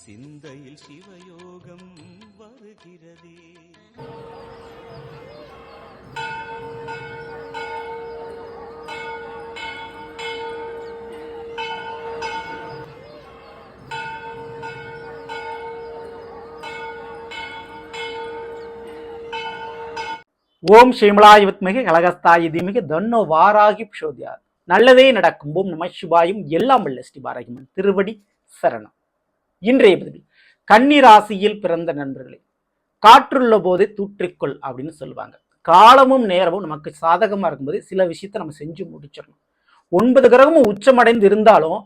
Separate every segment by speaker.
Speaker 1: சிந்தையில் சிவயோகம் வருகிறதே.
Speaker 2: ஓம் ஸ்ரீமலாய வித்மகே கலகஸ்தாய தீமகி தன்னோ வாராகி ப்ஷோத்யாத். நல்லதே நடக்கும். ஓம் நம சிவாயும். எல்லாம் வல்ல ஸ்ரீ பாரகிமன் திருவடி சரணம். இன்றைய பதில், கன்னி ராசியில் பிறந்த நண்பர்களே, காற்றுள்ள போதே தூற்றிக்கொள் அப்படின்னு சொல்லுவாங்க. காலமும் நேரமும் நமக்கு சாதகமா இருக்கும்போது சில விஷயத்த நம்ம செஞ்சு முடிச்சிடணும். 9 கிரகமும் உச்சமடைந்து இருந்தாலும்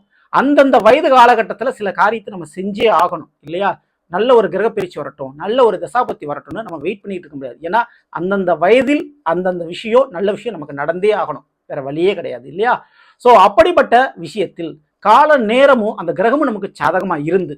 Speaker 2: அந்தந்த வயது காலகட்டத்தில் சில காரியத்தை நம்ம செஞ்சே ஆகணும் இல்லையா? நல்ல ஒரு கிரக பயிற்சி வரட்டும், நல்ல ஒரு தசாபத்தி வரட்டும்னு நம்ம வெயிட் பண்ணிட்டு இருக்க முடியாது. ஏன்னா அந்தந்த வயதில் அந்தந்த விஷயம், நல்ல விஷயம் நமக்கு நடந்தே ஆகணும், வேற வழியே கிடையாது இல்லையா? ஸோ அப்படிப்பட்ட விஷயத்தில் கால நேரமும் அந்த கிரகமும் நமக்கு சாதகமா இருந்து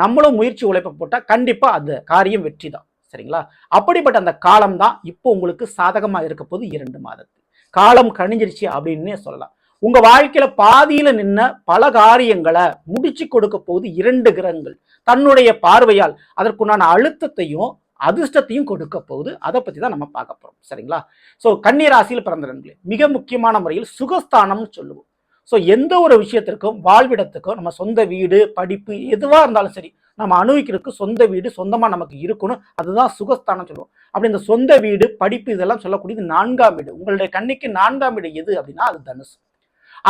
Speaker 2: நம்மளும் முயற்சி உழைப்ப போட்டால் கண்டிப்பா அந்த காரியம் வெற்றி தான். சரிங்களா? அப்படிப்பட்ட அந்த காலம் தான் இப்போ உங்களுக்கு சாதகமா இருக்க போது 2 மாதத்தில் காலம் கணிஞ்சிருச்சு அப்படின்னே சொல்லலாம். உங்க வாழ்க்கையில பாதியில நின்ன பல காரியங்களை முடிச்சு கொடுக்க போகுது 2 கிரகங்கள் தன்னுடைய பார்வையால் அதற்குண்டான அழுத்தத்தையும் அதிர்ஷ்டத்தையும் கொடுக்க போகுது. அதை பத்தி தான் நம்ம பார்க்க போறோம். சரிங்களா? ஸோ கன்னி ராசியில் பிறந்த நண்பர்களே, மிக முக்கியமான முறையில் சுகஸ்தானம்னு சொல்லுவோம். ஸோ எந்த ஒரு விஷயத்திற்கும், வாழ்விடத்துக்கும், நம்ம சொந்த வீடு, படிப்பு, எதுவாக இருந்தாலும் சரி, நம்ம அனுபவிக்கிறதுக்கு சொந்த வீடு சொந்தமாக நமக்கு இருக்கணும். அதுதான் சுகஸ்தானம் சொல்லுவோம். அப்படி இந்த சொந்த வீடு, படிப்பு இதெல்லாம் சொல்லக்கூடியது 4ஆம் வீடு. உங்களுடைய கண்ணிக்கு 4ஆம் வீடு எது அப்படின்னா அது தனுசு.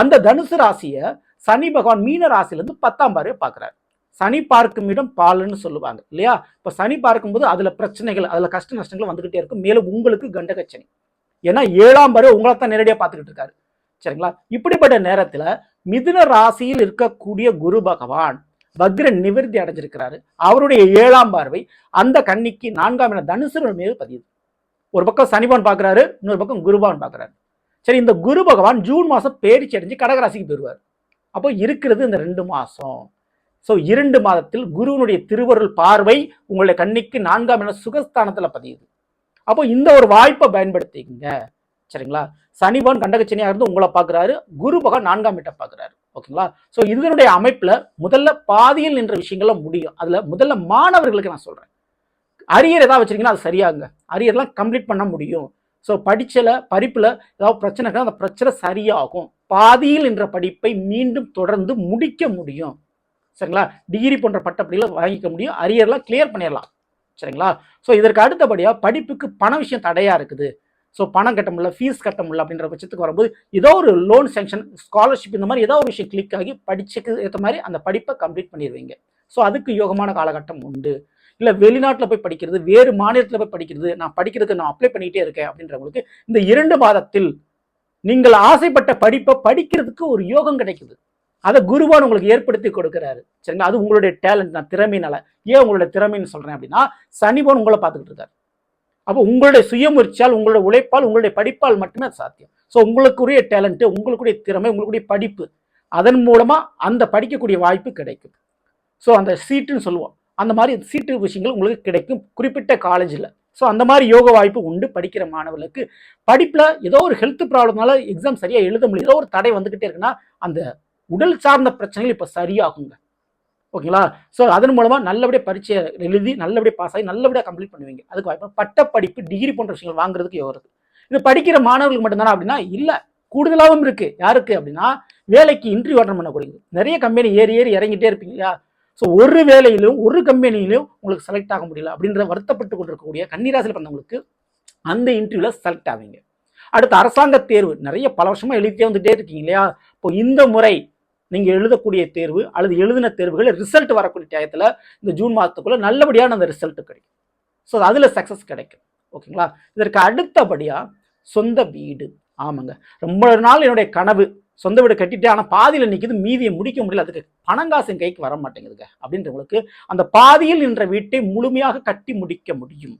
Speaker 2: அந்த தனுசு ராசியை சனி பகவான் மீன ராசியிலிருந்து 10ஆம் பார்வையை பார்க்குறாரு. சனி பார்க்கும் இடம் பாலுன்னு சொல்லுவாங்க இல்லையா? இப்போ சனி பார்க்கும்போது அதுல பிரச்சனைகள், அதுல கஷ்ட நஷ்டங்கள் வந்துகிட்டே இருக்கும். மேலும் உங்களுக்கு கண்டகச்சனி, ஏன்னா 7ஆம் பார்வை உங்களை தான் நேரடியாக பார்த்துக்கிட்டு இருக்காரு. சரிங்களா? இப்படிப்பட்ட நேரத்துல மிதுன ராசியில் இருக்கக்கூடிய குரு பகவான் வக்ர நிவர்த்தி அடைஞ்சிருக்கிறாரு. அவருடைய 7ஆம் பார்வை அந்த கன்னிக்கு 4ஆம் இடம் தனுசு மீது பதியுது. ஒரு பக்கம் சனிபான் பார்க்குறாரு, இன்னொரு பக்கம் குருபான் பார்க்குறாரு. சரி, இந்த குரு பகவான் ஜூன் மாதம் பேரிச்சு அடைஞ்சு கடகராசிக்கு போயிடுவார். அப்போ இருக்கிறது இந்த 2 மாதம். ஸோ 2 மாதத்தில் குருவனுடைய திருவருள் பார்வை உங்களுடைய கண்ணிக்கு 4ஆம் இடம் சுகஸ்தானத்தில் பதியுது. அப்போ இந்த ஒரு வாய்ப்பை பயன்படுத்திக்கங்க. சரிங்களா? சனிபான் கண்டகச்சனியாக இருந்து உங்களை பார்க்குறாரு, குரு பகவான் 4ஆம் வீட்டை பார்க்குறாரு. ஓகேங்களா? ஸோ இதனுடைய அமைப்பில் முதல்ல பாதியில் நின்ற விஷயங்கள்லாம் முடியும். அதில் முதல்ல மாணவர்களுக்கு நான் சொல்கிறேன், அரியர் ஏதாவது வச்சிருக்கீங்கன்னா அது சரியாகுங்க. அரியர்லாம் கம்ப்ளீட் பண்ண முடியும். ஸோ படிப்பில் ஏதாவது பிரச்சனை, அந்த பிரச்சனை சரியாகும். பாதியில் நின்ற படிப்பை மீண்டும் தொடர்ந்து முடிக்க முடியும். சரிங்களா? டிகிரி போன்ற பட்டப்படிகளை வாங்கிக்க முடியும். அரியர்லாம் கிளியர் பண்ணிடலாம். சரிங்களா? ஸோ இதற்கு அடுத்தபடியாக படிப்புக்கு பண விஷயம் தடையாக இருக்குது. ஸோ பணம் கட்ட முடியல, ஃபீஸ் கட்ட முடியல அப்படின்ற பட்சத்துக்கு வரும்போது ஏதோ ஒரு லோன் சேங்ஷன், ஸ்காலர்ஷிப், இந்த மாதிரி ஏதோ ஒரு விஷயம் கிளிக் ஆகி படிச்சுக்கு ஏற்ற மாதிரி அந்த படிப்பை கம்ப்ளீட் பண்ணிடுவீங்க. ஸோ அதுக்கு யோகமான காலகட்டம் உண்டு. இல்லை வெளிநாட்டில் போய் படிக்கிறது, வேறு மாநிலத்தில் போய் படிக்கிறது, நான் படிக்கிறதுக்கு நான் அப்ளை பண்ணிகிட்டே இருக்கேன் அப்படின்றவங்களுக்கு இந்த 2 மாதத்தில் நீங்கள் ஆசைப்பட்ட படிப்பை படிக்கிறதுக்கு ஒரு யோகம் கிடைக்குது. அதை குருவான் உங்களுக்கு ஏற்படுத்தி கொடுக்குறாரு. சரிங்களா? அது உங்களுடைய டேலண்ட், நான் திறமையினால. ஏன் உங்களுடைய திறமைன்னு சொல்றேன் அப்படின்னா, சனிபவன் உங்களை பார்த்துக்கிட்டு இருக்காரு. அப்போ உங்களுடைய சுயமுயற்சியால், உங்களுடைய உழைப்பால், உங்களுடைய படிப்பால் மட்டுமே அது சாத்தியம். ஸோ உங்களுக்குரிய டேலண்ட்டு, உங்களுக்குரிய திறமை, உங்களுடைய படிப்பு, அதன் மூலமா அந்த படிக்கக்கூடிய வாய்ப்பு கிடைக்கும். ஸோ அந்த சீட்டுன்னு சொல்லுவோம், அந்த மாதிரி சீட்டு விஷயங்கள் உங்களுக்கு கிடைக்கும் குறிப்பிட்ட காலேஜில். ஸோ அந்த மாதிரி யோக வாய்ப்பு உண்டு. படிக்கிற மாணவர்களுக்கு படிப்பில் ஏதோ ஒரு ஹெல்த் ப்ராப்ளம்னால எக்ஸாம் சரியாக எழுத முடியும், ஏதோ ஒரு தடை வந்துக்கிட்டே இருக்குன்னா அந்த உடல் சார்ந்த பிரச்சனைகள் இப்போ சரியாகுங்க. ஓகேங்களா? ஸோ அதன் மூலமாக நல்லபடியாக பரீட்சை எழுதி நல்லபடியாக பாஸ் ஆகி நல்லபடியாக கம்ப்ளீட் பண்ணுவீங்க. அதுக்கு வாய்ப்பு பட்டப்படிப்பு, டிகிரி போன்ற விஷயங்கள் வாங்குறதுக்கு வருது. இது படிக்கிற மாணவர்களுக்கு மட்டும்தானா அப்படின்னா இல்லை, கூடுதலாகவும் இருக்குது. யாருக்கு அப்படின்னா, வேலைக்கு இன்டர்வியூ அட்டெண்ட் பண்ணக்கூடியது. நிறைய கம்பெனி ஏறி இறங்கிட்டே இருப்பீங்க இல்லையா? ஸோ ஒரு வேலையிலும் ஒரு கம்பெனியிலும் உங்களுக்கு செலக்ட் ஆக முடியல அப்படின்ற வருத்தப்பட்டு கொண்டிருக்கக்கூடிய கன்னிராசியில் பிறந்தவங்களுக்கு அந்த இன்டர்வியூவில் செலக்ட் ஆவீங்க. அடுத்து அரசாங்க தேர்வு நிறைய பல வருஷமா எழுதிட்டே வந்துட்டே இருக்கீங்க இல்லையா? இப்போ இந்த முறை நீங்கள் எழுதக்கூடிய தேர்வு அல்லது எழுதின தேர்வுகள் ரிசல்ட் வரக்கூடிய டயத்தில் இந்த ஜூன் மாதத்துக்குள்ள நல்லபடியான அந்த ரிசல்ட் கிடைக்கும். ஸோ அதில் சக்ஸஸ் கிடைக்கும். ஓகேங்களா? இதற்கு அடுத்தபடியாக சொந்த வீடு. ஆமாங்க, ரொம்ப நாள் என்னுடைய கனவு சொந்த வீடு கட்டிட்டே, ஆனால் பாதியில் நிற்கிது, மீதியை முடிக்க முடியல, அதுக்கு பணங்காசின் கைக்கு வர மாட்டேங்குதுங்க அப்படின்றவங்களுக்கு அந்த பாதியில் நின்ற வீட்டை முழுமையாக கட்டி முடிக்க முடியும்.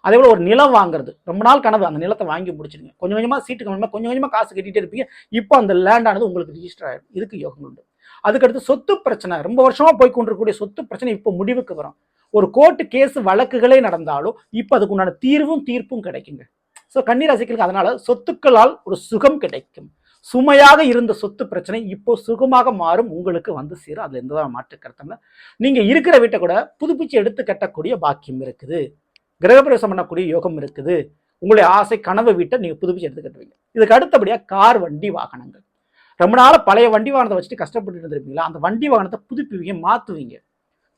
Speaker 2: அதே போல ஒரு நிலம் வாங்குறது ரொம்ப நாள் கனவு, அந்த நிலத்தை வாங்கி முடிச்சிடுங்க. கொஞ்சம் கொஞ்சமாக சீட்டு கொஞ்சம் கொஞ்சமாக காசு கட்டிகிட்டே இருப்பீங்க. இப்போ அந்த லேண்டானது உங்களுக்கு ரிஜிஸ்டர் ஆகிடும். இதுக்கு யோகம் உண்டு. அதுக்கடுத்து சொத்து பிரச்சனை, ரொம்ப வருஷமாக போய் கொண்டிருக்கக்கூடிய சொத்து பிரச்சனை இப்போ முடிவுக்கு வரும். ஒரு கோர்ட்டு கேஸ் வழக்குகளே நடந்தாலும் இப்போ அதுக்கு உண்டான தீர்ப்பும் கிடைக்குங்க. ஸோ கன்னிராசிக்கு அதனால சொத்துக்களால் ஒரு சுகம் கிடைக்கும். சுமையாக இருந்த சொத்து பிரச்சனை இப்போ சுகமாக மாறும், உங்களுக்கு வந்து சேரும். அதுல எந்த மாற்று கருத்தம். நீங்க இருக்கிற வீட்டை கூட புதுப்பிச்சு எடுத்து கட்டக்கூடிய பாக்கியம் இருக்குது, கிரகப்பிரவேசம் பண்ணக்கூடிய யோகம் இருக்குது. உங்களுடைய ஆசை கனவு வீட்டை நீங்க புதுப்பிச்சு எடுத்து கட்டுவீங்க. இதுக்கு அடுத்தபடியா கார், வண்டி, வாகனங்கள். ரொம்ப நாள் பழைய வண்டி வாகனத்தை வச்சுட்டு கஷ்டப்பட்டு இருந்திருப்பீங்களா, அந்த வண்டி வாகனத்தை புதுப்பிவீங்க, மாத்துவீங்க.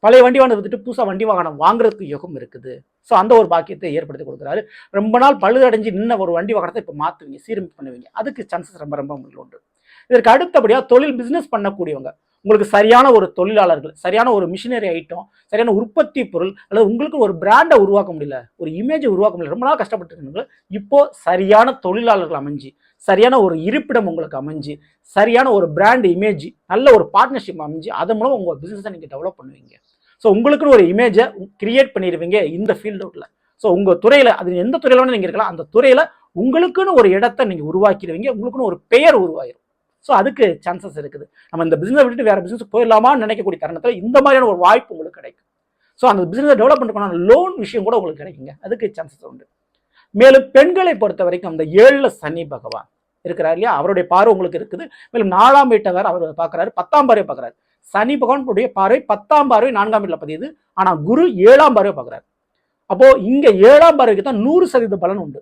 Speaker 2: பழைய வண்டி வாகனத்தை விட்டுட்டு புதுசா வண்டி வாகனம் வாங்குறதுக்கு யோகம் இருக்குது. ஸோ அந்த ஒரு பாக்கியத்தை ஏற்படுத்தி கொடுக்குறாரு. ரொம்ப நாள் பழுதடைஞ்சு நின்ன ஒரு வண்டி வாகனத்தை இப்போ மாற்றுவீங்க, சீரமைப்பு பண்ணுவீங்க. அதுக்கு சான்சஸ் ரொம்ப ரொம்ப உங்களுக்கு உண்டு. இதற்கு அடுத்தபடியாக தொழில் பிஸ்னஸ் பண்ணக்கூடியவங்க, உங்களுக்கு சரியான ஒரு தொழிலாளர்கள், சரியான ஒரு மிஷினரி ஐட்டம், சரியான உற்பத்தி பொருள், அல்லது உங்களுக்கு ஒரு பிராண்டை உருவாக்க முடியல, ஒரு இமேஜை உருவாக்க முடியல, ரொம்ப நாள் கஷ்டப்பட்டு இருக்கீங்க. இப்போ சரியான தொழிலாளர்கள் அமைஞ்சு, சரியான ஒரு இருப்பிடம் உங்களுக்கு அமைஞ்சு, சரியான ஒரு பிராண்ட் இமேஜ், நல்ல ஒரு பார்ட்னர்ஷிப் அமைஞ்சு, அதன் மூலம் உங்கள் பிஸ்னஸை நீங்கள் டெவலப் பண்ணுவீங்க. ஸோ உங்களுக்குன்னு ஒரு இமேஜை கிரியேட் பண்ணிடுவீங்க இந்த ஃபீல்டுல. ஸோ உங்கள் துறையில், அது எந்த துறையில் வேணும் நீங்கள் இருக்கலாம், அந்த துறையில் உங்களுக்குன்னு ஒரு இடத்தை நீங்கள் உருவாக்கிடுவீங்க, உங்களுக்குன்னு ஒரு பெயர் உருவாயிரும். ஸோ அதுக்கு சான்சஸ் இருக்குது. நம்ம இந்த பிஸ்னஸ் விட்டுட்டு வேற பிஸ்னஸ் போயிடலாமான்னு நினைக்கக்கூடிய தருணத்தில் இந்த மாதிரியான ஒரு வாய்ப்பு உங்களுக்கு கிடைக்கும். ஸோ அந்த பிஸ்னஸ் டெவலப் பண்ணுறதுக்கான லோன் விஷயம் கூட உங்களுக்கு கிடைக்குங்க, அதுக்கு சான்சஸ் உண்டு. மேலும் பெண்களை பொறுத்த வரைக்கும் அந்த 7ல் சனி பகவான் இருக்கிறார் இல்லையா, அவருடைய பார்வை உங்களுக்கு இருக்குது. மேலும் 4ஆம் வீட்டை வேற அவர் பார்க்குறாரு, 10ஆம் பார்வை பார்க்குறாரு. சனி பகவானுடைய பார்வை 10ஆம் பார்வை 4ஆம் வீட்டில் பதியுது. ஆனா குரு 7ஆம் பார்வை பார்க்குறாரு. அப்போ இங்க 7ஆம் பார்வைக்கு தான் 100% பலன் உண்டு,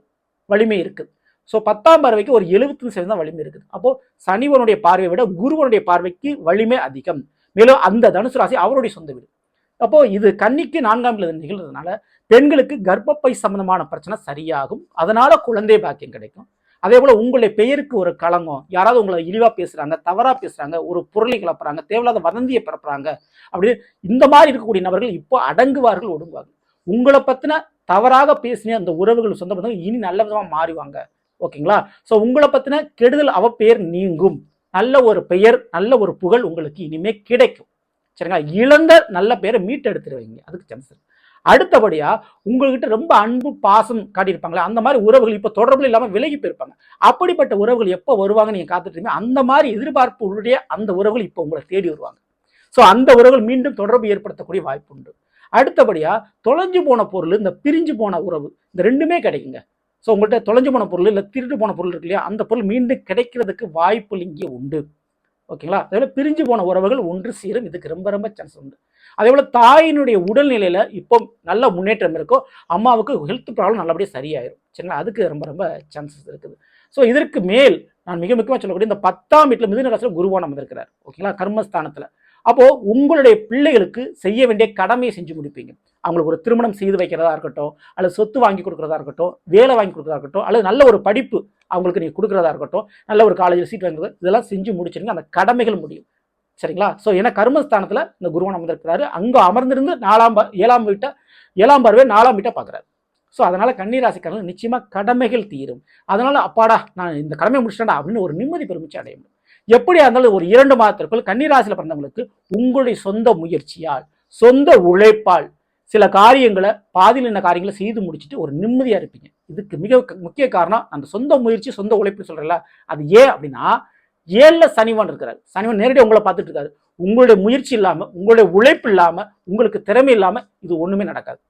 Speaker 2: வலிமை இருக்குது. ஸோ 10ஆம் பார்வைக்கு ஒரு 75% வலிமை இருக்குது. அப்போ சனிவனுடைய பார்வையை விட குருவனுடைய பார்வைக்கு வலிமை அதிகம். மேலும் அந்த தனுசு ராசி அவருடைய சொந்த வீடு. அப்போ இது கன்னிக்கு 4ஆம் வீடு நிகழ்றதுனால பெண்களுக்கு கர்ப்பப்பை சம்பந்தமான பிரச்சனை சரியாகும், அதனால குழந்தை பாக்கியம் கிடைக்கும். அதே போல உங்களுடைய பெயருக்கு ஒரு களங்கம், யாராவது உங்களை இழிவா பேசுறாங்க, தவறா பேசுறாங்க, ஒரு பொருளை கிளப்புறாங்க, தேவையில்லாத வதந்தியை பரப்புறாங்க, அப்படி இந்த மாதிரி இருக்கக்கூடிய நபர்கள் இப்போ அடங்குவார்கள், ஒடுங்குவார்கள். உங்களை பத்தின தவறாக பேசின அந்த உறவுகள், சொந்த பந்தங்கள் இனி நல்ல விதமா மாறுவாங்க. ஓகேங்களா? ஸோ உங்களை பத்தின கெடுதல் அவ பெயர் நீங்கும், நல்ல ஒரு பெயர், நல்ல ஒரு புகழ் உங்களுக்கு இனிமே கிடைக்கும். சரிங்களா? இழந்த நல்ல பெயரை மீட்டெடுத்துருவீங்க, அதுக்கு சான்ஸ் இருக்கு. அடுத்தபடியா உங்ககிட்ட ரொம்ப அன்பு பாசம் காட்டியிருப்பாங்களே, அந்த மாதிரி உறவுகள் இப்ப தொடர்புல இல்லாம விலகி போயிருப்பாங்க. அப்படிப்பட்ட உறவுகள் எப்போ வருவாங்க நீங்க காத்துட்டு இருக்கீங்க, அந்த மாதிரி எதிர்பார்ப்பு உடைய அந்த உறவுகள் இப்போ உங்களை தேடி வருவாங்க. ஸோ அந்த உறவுகள் மீண்டும் தொடர்பு ஏற்படுத்தக்கூடிய வாய்ப்பு உண்டு. அடுத்தபடியா தொலைஞ்சு போன பொருள், இந்த பிரிஞ்சு போன உறவு, இந்த ரெண்டுமே கிடைக்குங்க. ஸோ உங்கள்கிட்ட தொலைஞ்சு போன பொருள் இல்லை திருட்டு போன பொருள் இருக்கு இல்லையா, அந்த பொருள் மீண்டும் கிடைக்கிறதுக்கு வாய்ப்பு இங்கே உண்டு. ஓகேங்களா? அதே பிரிஞ்சு போன உறவுகள் ஒன்று சேரும், இதுக்கு ரொம்ப ரொம்ப சான்ஸ் உண்டு. அதே போல தாயினுடைய உடல்நிலையில இப்போ நல்ல முன்னேற்றம் இருக்கும், அம்மாவுக்கு ஹெல்த் ப்ராப்ளம் நல்லபடியாக சரியாயிரும். சரிங்களா? அதுக்கு ரொம்ப ரொம்ப சான்சஸ் இருக்குது. ஸோ இதற்கு மேல் நான் மிக முக்கியமாக சொல்லக்கூடிய இந்த 10ஆம் வீட்டில் மிதுன ராசியில் குருவான் அமர்ந்திருக்கிறார். ஓகேங்களா? கர்மஸ்தானத்தில். அப்போ உங்களுடைய பிள்ளைகளுக்கு செய்ய வேண்டிய கடமையை செஞ்சு முடிப்பீங்க. அவங்களுக்கு ஒரு திருமணம் செய்து வைக்கிறதா இருக்கட்டும், அல்லது சொத்து வாங்கி கொடுக்குறதா இருக்கட்டும், வேலை வாங்கி கொடுக்குறதா இருக்கட்டும், அல்லது நல்ல ஒரு படிப்பு அவங்களுக்கு நீங்கள் கொடுக்குறதா இருக்கட்டும், நல்ல ஒரு காலேஜில் சீட் வாங்குறது, இதெல்லாம் செஞ்சு முடிச்சிருங்க, அந்த கடமைகள் முடியும். சரிங்களா? ஸோ ஏன்னா கர்மஸ்தானத்தில் இந்த குருவன் அமர்ந்திருக்கிறாரு, அங்கே அமர்ந்திருந்து 7ஆம் வீட்டை 7ஆம் பார்வை 4ஆம் வீட்டை பார்க்குறாரு. ஸோ அதனால கன்னிராசிக்காரர்கள் நிச்சயமா கடமைகள் தீரும். அதனால அப்பாடா நான் இந்த கடமை முடிச்சிட்டேன்டா அப்படின்னு ஒரு நிம்மதி பெருமிச்சு அடைய முடியும். எப்படியா இருந்தாலும் ஒரு 2 மாதத்திற்குள் கன்னிராசியில் பிறந்தவங்களுக்கு உங்களுடைய சொந்த முயற்சியால், சொந்த உழைப்பால் சில காரியங்களை, பாதியில் என்ன காரியங்களை செய்து முடிச்சுட்டு ஒரு நிம்மதியா இருப்பீங்க. இதுக்கு மிக முக்கிய காரணம் அந்த சொந்த முயற்சி, சொந்த உழைப்பு சொல்றல. அது ஏன் அப்படின்னா 7ல் சனிவான் இருக்கிறார். சனிவான் நேரடியாக உங்களை பார்த்துட்டு இருக்காரு. உங்களுடைய முயற்சி இல்லாம, உங்களுடைய உழைப்பு இல்லாம, உங்களுக்கு திறமை இல்லாம இது ஒண்ணுமே நடக்காது.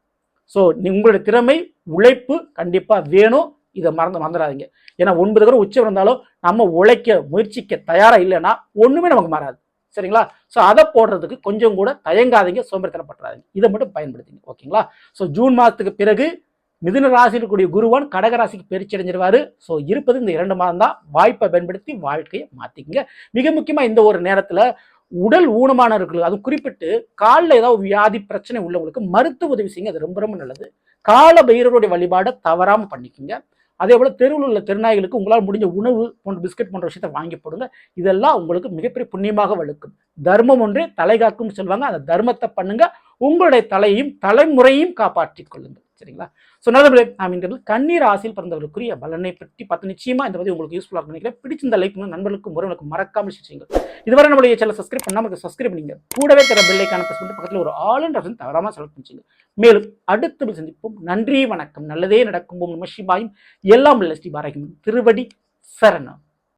Speaker 2: ஸோ உங்களுடைய திறமை, உழைப்பு கண்டிப்பா வேணும். இதை மறந்துடாதீங்க. ஏன்னா 9 கிரகம் உச்சம் இருந்தாலும் நம்ம உழைக்க முயற்சிக்க தயாரா இல்லைன்னா ஒண்ணுமே நமக்கு மாறாது. சரிங்களா? ஸோ அதை போடுறதுக்கு கொஞ்சம் கூட தயங்காதீங்க, சோம்பேறித்தனப்படாதீங்க. இதை மட்டும் பயன்படுத்திங்க. ஓகேங்களா? ஸோ ஜூன் மாதத்துக்கு பிறகு மிதுன ராசியில் இருக்கக்கூடிய குருவான் கடக ராசிக்கு பயிற்சி அடைஞ்சிருவாரு. ஸோ இருப்பது இந்த 2 மாதம் தான். வாய்ப்பை பயன்படுத்தி வாழ்க்கையை மாத்திக்கங்க. மிக முக்கியமா இந்த ஒரு நேரத்துல உடல் ஊனமானவர்களுக்கு, அது குறிப்பிட்டு காலில் ஏதாவது வியாதி பிரச்சனை உள்ளவங்களுக்கு மருத்துவ உதவி செய்யுங்க, அது ரொம்ப ரொம்ப நல்லது. கால பைரவருடைய வழிபாடை தவறாம பண்ணிக்கோங்க. அதே போல தெருவில் உள்ள திருநாய்களுக்கு உங்களால் முடிஞ்ச உணவு போன்ற பிஸ்கட் போன்ற விஷயத்தை வாங்கி போடுங்க. இதெல்லாம் உங்களுக்கு மிகப்பெரிய புண்ணியமாக வலுக்கும். தர்மம் ஒன்றே தலை காக்கும் சொல்லுவாங்க. அந்த தர்மத்தை பண்ணுங்க, உங்களுடைய தலையையும் தலைமுறையும் காப்பாற்றிக் கொள்ளுங்கள். சரிங்களா? ஸோ நல்லபடியே நாம் இங்கிறது கன்னி ராசியில் பிறந்தவருக்குரிய பலனை பற்றி பார்த்து நிச்சயமா இந்த பதிவு உங்களுக்கு யூஸ்ஃபுல்லாக நினைக்கிறேன். பிடிச்சிருந்த லைக் பண்ணுங்க, நண்பர்களுக்கும் உறவுகளுக்கும் மறக்காமல் செய்யுங்க. இதுவரை நம்மளுடைய சேனல் சப்ஸ்கிரைப் பண்ணாமல் சப்ஸ்கிரைப் பண்ணிங்க, கூடவே தர பெல் ஐகானை பிரஸ் பண்ணி பக்கத்தில் ஒரு ஆல் அண்ட் ஆப்ஷன் தவறாம செலக்ட் பண்ணிச்சுங்க. மேலும் அடுத்த சந்திப்போம். நன்றி, வணக்கம். நல்லதே நடக்கும். நம சிவாயும். எல்லாம் ஸ்ரீ பாரதியும் திருவடி சரணம்.